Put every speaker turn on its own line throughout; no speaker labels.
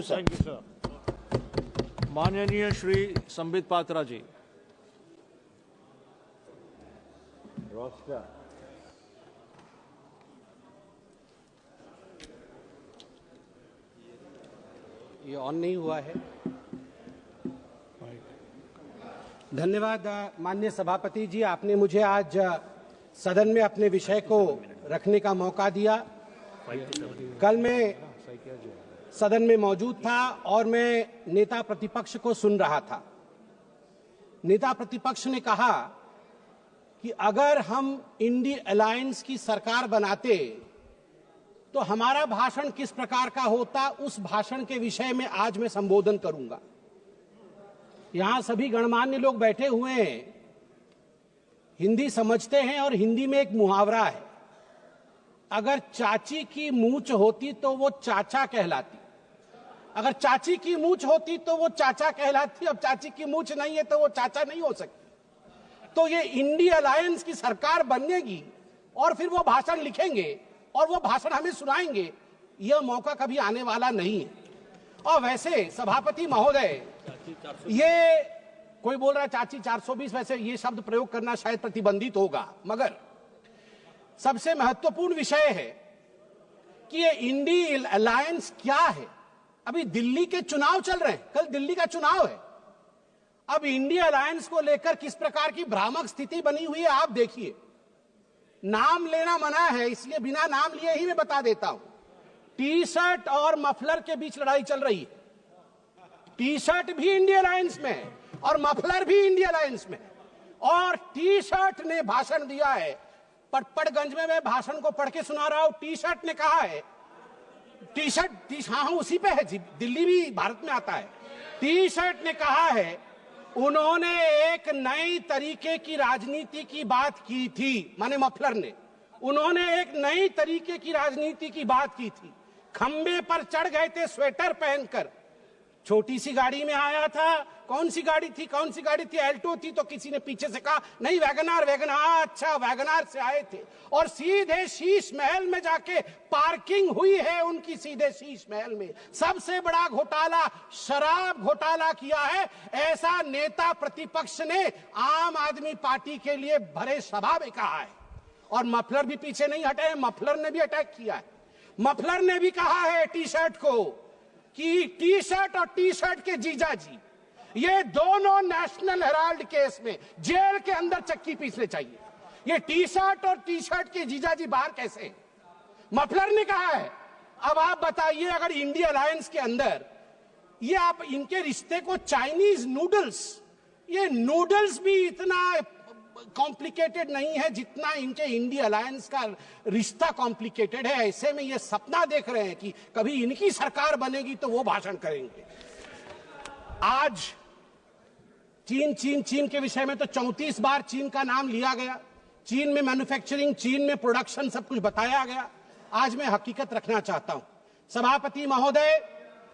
Thank you sir. माननीय श्री संबित पात्रा जी।
ये on नहीं हुआ है। धन्यवाद माननीय सभापति जी, आपने मुझे आज सदन में अपने विषय को रखने का मौका दिया। कल मैं सदन में मौजूद था और मैं नेता प्रतिपक्ष को सुन रहा था। नेता प्रतिपक्ष ने कहा कि अगर हम इंडी अलायंस की सरकार बनाते तो हमारा भाषण किस प्रकार का होता, उस भाषण के विषय में आज मैं संबोधन करूंगा। यहां सभी गणमान्य लोग बैठे हुए हैं, हिंदी समझते हैं और हिंदी में एक मुहावरा है, अगर चाची की मूंछ होती तो वो चाचा कहलाती, अगर चाची की मूंछ होती तो वो चाचा कहलाती, अब चाची की मूंछ नहीं है तो वो चाचा नहीं हो सकती। तो ये इंडी अलायंस की सरकार बनेगी और फिर वो भाषण लिखेंगे और वो भाषण हमें सुनाएंगे, यह मौका कभी आने वाला नहीं है। और वैसे सभापति महोदय, ये कोई बोल रहा है चाची 420, वैसे ये शब्द प्रयोग करना शायद प्रतिबंधित होगा, मगर सबसे महत्वपूर्ण विषय है कि ये इंडी अलायंस क्या है। अभी दिल्ली के चुनाव चल रहे हैं, कल दिल्ली का चुनाव है। अब इंडी अलायंस को लेकर किस प्रकार की भ्रामक स्थिति बनी हुई है आप देखिए। नाम लेना मना है, इसलिए बिना नाम लिए ही मैं बता देता हूं। टी शर्ट और मफलर के बीच लड़ाई चल रही है। टी शर्ट भी इंडी अलायंस में है और मफलर भी इंडी अलायंस में है। और टी शर्ट ने भाषण दिया है, पटपड़गंज में मैं भाषण को पढ़ के सुना रहा हूं। टी शर्ट ने कहा है, टी शर्ट हाँ उसी पे है जी, दिल्ली भी भारत में आता है। टी शर्ट ने कहा है, उन्होंने एक नई तरीके की राजनीति की बात की थी, माने मफलर ने, उन्होंने एक नई तरीके की राजनीति की बात की थी। खंबे पर चढ़ गए थे स्वेटर पहनकर, छोटी सी गाड़ी में आया था। कौन सी गाड़ी थी, कौन सी गाड़ी थी, एल्टो थी, तो किसी ने पीछे से कहा नहीं वैगनार, वैगनार, अच्छा वैगनार से आए थे। और सीधे शीश महल में जाके पार्किंग हुई है उनकी, सीधे शीश महल में। सबसे बड़ा घोटाला शराब घोटाला किया है, ऐसा नेता प्रतिपक्ष ने आम आदमी पार्टी के लिए भरे सभा में कहा है। और मफलर भी पीछे नहीं हटे, मफलर ने भी अटैक किया है। मफलर ने भी कहा है टी शर्ट को कि टी शर्ट और टी शर्ट के जीजा जी, ये दोनों नेशनल हेराल्ड केस में जेल के अंदर चक्की पीसने चाहिए। ये टी शर्ट और टी शर्ट के जीजा जी बाहर कैसे हैं? मफलर ने कहा है। अब आप बताइए, अगर इंडिया अलायंस के अंदर ये आप इनके रिश्ते को चाइनीज नूडल्स, ये नूडल्स भी इतना कॉम्प्लिकेटेड नहीं है जितना इनके इंडिया अलायंस का रिश्ता कॉम्प्लिकेटेड है। ऐसे में ये सपना देख रहे हैं कि कभी इनकी सरकार बनेगी तो वो भाषण करेंगे। आज चीन के विषय में तो 34 बार चीन का नाम लिया गया। चीन में मैन्युफैक्चरिंग, चीन में प्रोडक्शन, सब कुछ बताया गया। आज मैं हकीकत रखना चाहता हूं। सभापति महोदय,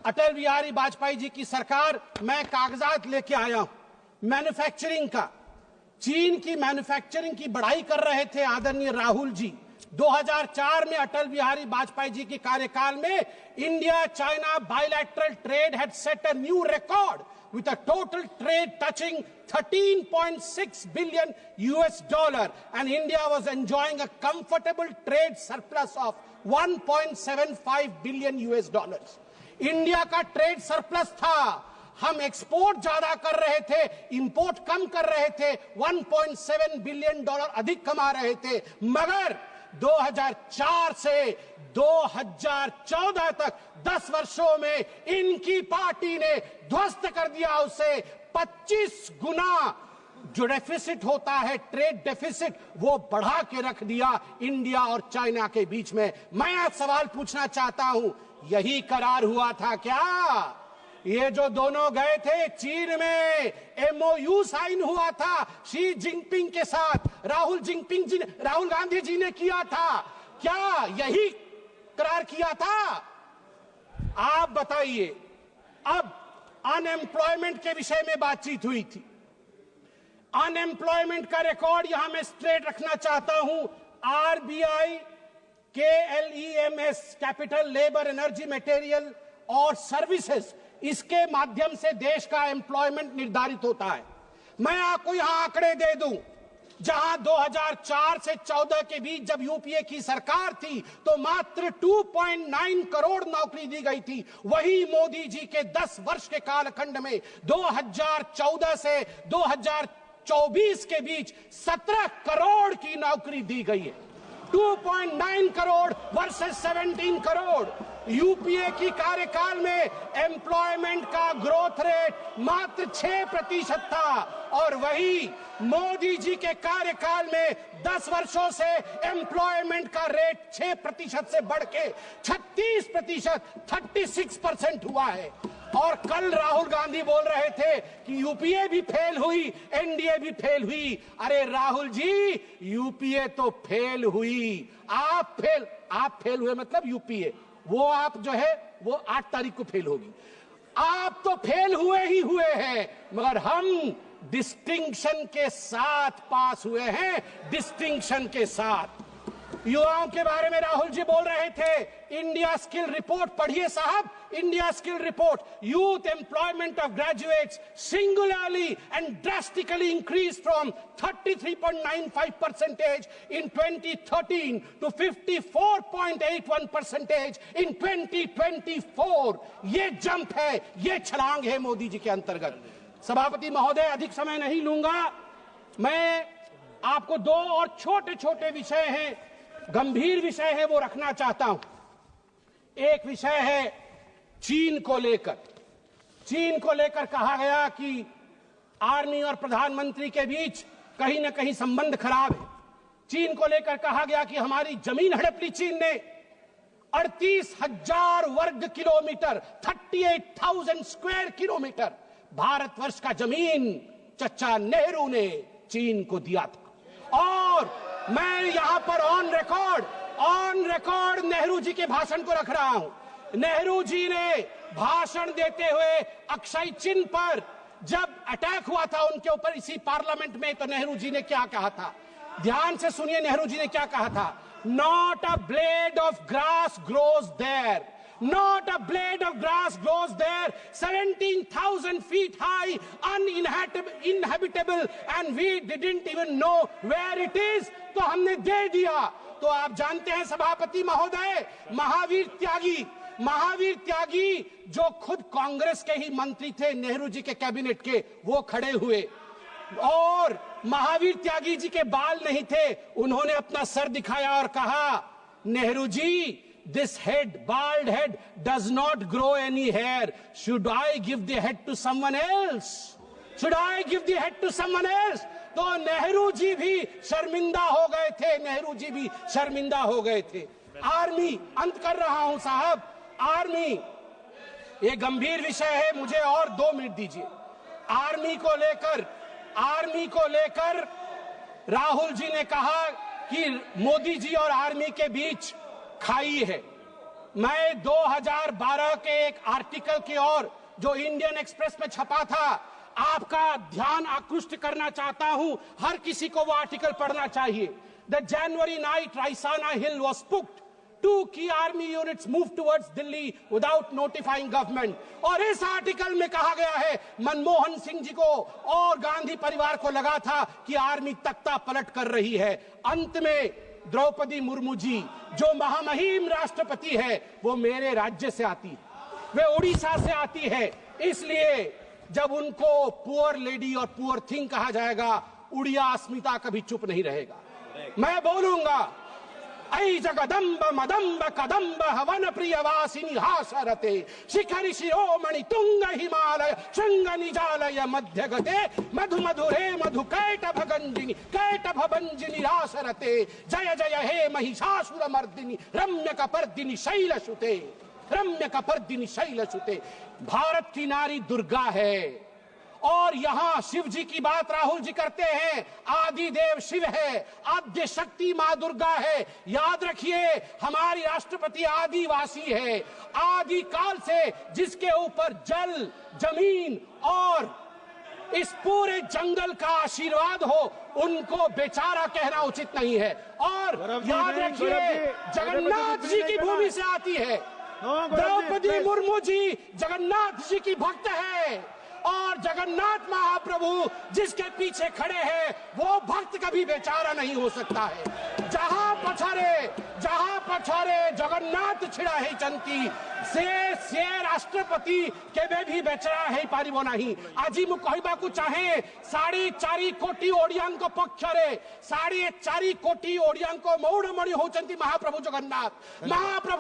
अटल बिहारी वाजपेयी जी की सरकार, मैं कागजात लेके आया हूं मैन्युफैक्चरिंग का। चीन की मैन्युफैक्चरिंग की बड़ाई कर रहे थे आदरणीय राहुल जी। 2004 में अटल बिहारी वाजपेयी जी के कार्यकाल में India China bilateral trade had set a new record with a total trade touching 13.6 billion US dollar, and India was enjoying a comfortable trade surplus of 1.75 billion US dollars. India का ट्रेड सरप्लस था, हम export ज्यादा कर रहे थे, import कम कर रहे थे, 1.7 बिलियन डॉलर अधिक कमा रहे थे। मगर 2004 से 2014 तक 10 वर्षों में इनकी पार्टी ने ध्वस्त कर दिया उसे। 25 गुना जो डेफिसिट होता है, ट्रेड डेफिसिट, वो बढ़ा के रख दिया इंडिया और चाइना के बीच में। मैं आज सवाल पूछना चाहता हूं, यही करार हुआ था क्या? ये जो दोनों गए थे चीन में, एमओयू साइन हुआ था शी जिनपिंग के साथ, राहुल गांधी जी ने किया था, क्या यही करार किया था? आप बताइए। अब अनएम्प्लॉयमेंट के विषय में बातचीत हुई थी। अनएम्प्लॉयमेंट का रिकॉर्ड यहां मैं स्ट्रेट रखना चाहता हूं। RBI, KLEMS, capital, labour, energy, material और सर्विसेज, इसके माध्यम से देश का एम्प्लॉयमेंट निर्धारित होता है। मैं आपको यहां आंकड़े दे दूं, जहां 2004 से 14 के बीच जब यूपीए की सरकार थी तो मात्र 2.9 करोड़ नौकरी दी गई थी, वही मोदी जी के 10 वर्ष के कालखंड में 2014 से 2024 के बीच 17 करोड़ की नौकरी दी गई है। 2.9 करोड़ वर्सेस 17 करोड़। यूपीए की कार्यकाल में एम्प्लॉयमेंट का ग्रोथ रेट मात्र 6% था और वही मोदी जी के कार्यकाल में 10 वर्षों से एम्प्लॉयमेंट का रेट 6% से बढ़ के 36%, 36% हुआ है। और कल राहुल गांधी बोल रहे थे कि यूपीए भी फेल हुई, एनडीए भी फेल हुई। अरे राहुल जी, यूपीए तो फेल हुई, आप फेल हुए मतलब यूपीए, वो आप जो है वो 8 तारीख को फेल होगी। आप तो फेल हुए ही हुए हैं, मगर हम डिस्टिंक्शन के साथ पास हुए हैं, डिस्टिंक्शन के साथ। युवाओं के बारे में राहुल जी बोल रहे थे, इंडिया स्किल रिपोर्ट पढ़िए साहब, India skill report. Youth employment of graduates singularly and drastically increase from 33.95% in 2013 to 54.81% in 2024। ये जंप है, ये छलांग है मोदी जी के अंतर्गत। सभापति महोदय, अधिक समय नहीं लूंगा, मैं आपको 2 और छोटे छोटे विषय हैं, गंभीर विषय है, वो रखना चाहता हूं। एक विषय है चीन को लेकर। चीन को लेकर कहा गया कि आर्मी और प्रधानमंत्री के बीच कहीं ना कहीं संबंध खराब है। चीन को लेकर कहा गया कि हमारी जमीन हड़प ली चीन ने। 38,000 वर्ग किलोमीटर, 38,000 स्क्वायर किलोमीटर भारतवर्ष का जमीन चचा नेहरू ने चीन को दिया था। और मैं यहां पर ऑन रिकॉर्ड नेहरू जी के भाषण को रख रहा हूं। नेहरू जी ने भाषण देते हुए अक्षय चिन्ह पर जब अटैक हुआ था उनके ऊपर इसी पार्लियामेंट में, तो नेहरू जी ने क्या कहा था, ध्यान से सुनिए नेहरू जी ने क्या कहा था। Not a blade of grass grows there, not a blade of grass grows there, 17,000 feet high, uninhabitable, and we didn't even know where it is, तो हमने दे दिया। तो आप जानते हैं सभापति महोदय, महावीर त्यागी जो खुद कांग्रेस के ही मंत्री थे नेहरू जी के कैबिनेट के, वो खड़े हुए और महावीर त्यागी जी के बाल नहीं थे, उन्होंने अपना सर दिखाया और कहा, Nehru ji, this bald head does not grow any hair. Should I give the head to someone else? तो नेहरू जी भी शर्मिंदा हो गए थे, आर्मी, अंत कर रहा हूं साहब, आर्मी ये गंभीर विषय है, मुझे और 2 मिनट दीजिए। आर्मी को लेकर राहुल जी ने कहा कि मोदी जी और आर्मी के बीच खाई है। मैं 2012 के एक आर्टिकल की ओर जो इंडियन एक्सप्रेस में छपा था, आपका ध्यान आकृष्ट करना चाहता हूं, हर किसी को वो आर्टिकल पढ़ना चाहिए। The January night Raisina hill was spooked, 2 key army units moved towards Delhi without notifying government। और इस आर्टिकल में कहा गया है, मनमोहन सिंह जी को और गांधी परिवार को लगा था कि आर्मी तख्ता पलट कर रही है। अंत में द्रौपदी मुर्मू जी जो महामहिम राष्ट्रपति है, वो मेरे राज्य से आती है, वे उड़ीसा से आती है। इसलिए जब उनको पुअर लेडी और पुअर थिंग कहा जाएगा, उड़िया अस्मिता कभी चुप नहीं रहेगा। मैं बोलूंगा, ऐ जगदम्ब मदम्ब कदम्ब हवन प्रियवासिनी हासरते, शिखरि शिरोमणि तुंग हिमालय शृंग निजालय मध्य गते, मधु मधुरे मधु कैटभ भंजिनी रासरते, जय जय हे महिषासुर मर्दिनी रम्य कपर्दिनी शैलसुते। भारत की नारी दुर्गा है और यहाँ शिव जी की बात राहुल जी करते हैं, आदि देव शिव है, आद्य शक्ति माँ दुर्गा है। याद रखिए, हमारी राष्ट्रपति आदिवासी है, आदि काल से जिसके ऊपर जल, जमीन और इस पूरे जंगल का आशीर्वाद हो, उनको बेचारा कहना उचित नहीं है। और याद रखिए, जगन्नाथ जी की भूमि से आती है, द्रौपदी मुर्मू जी जगन्नाथ जी की भक्त है और जगन्नाथ महाप्रभु जिसके पीछे खड़े हैं वो भक्त कभी बेचारा नहीं हो सकता है। जहां पछारे जगन्नाथ छिड़ा है चंती से राष्ट्रपति केबे भी बेचारा है पारिबो नहीं। आज मु कहबा को चाहे 4.5 कोटी ओडियां पक्षरे 4.5 कोटी ओडियां मौड़मणि होचंती महाप्रभु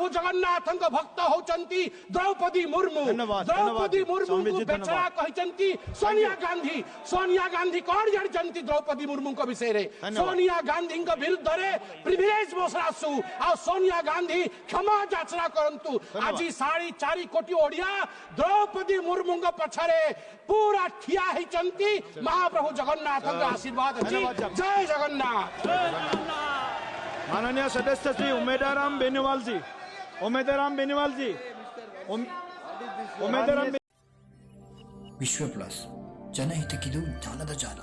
जगन्नाथ भक्त होचंती द्रौपदी मुर्मू को बेचारा कहचंती सोनिया गांधी कौन जानती द्रौपदी मुर्मू को विषय रे सोनिया गांधी विरुद्ध रे प्रिविलेज मोसरासु आ सोनिया गांधी क्षमा याचना करंतु आज 4.5 कोटी ओडिया द्रौपदी मुर्मू पछरे पूरा ठिया ही चंती महाप्रभु जगन्नाथ आशीर्वाद अच्छी। जय जगन्नाथ।
माननीय सदस्य श्री उमेदराम बेनीवाल जी
ವಿಶ್ವ ಪ್ಲಸ್ ಜನಹಿತಕ್ಕಿದು ಜ್ಞಾನದ ಜಾಲ.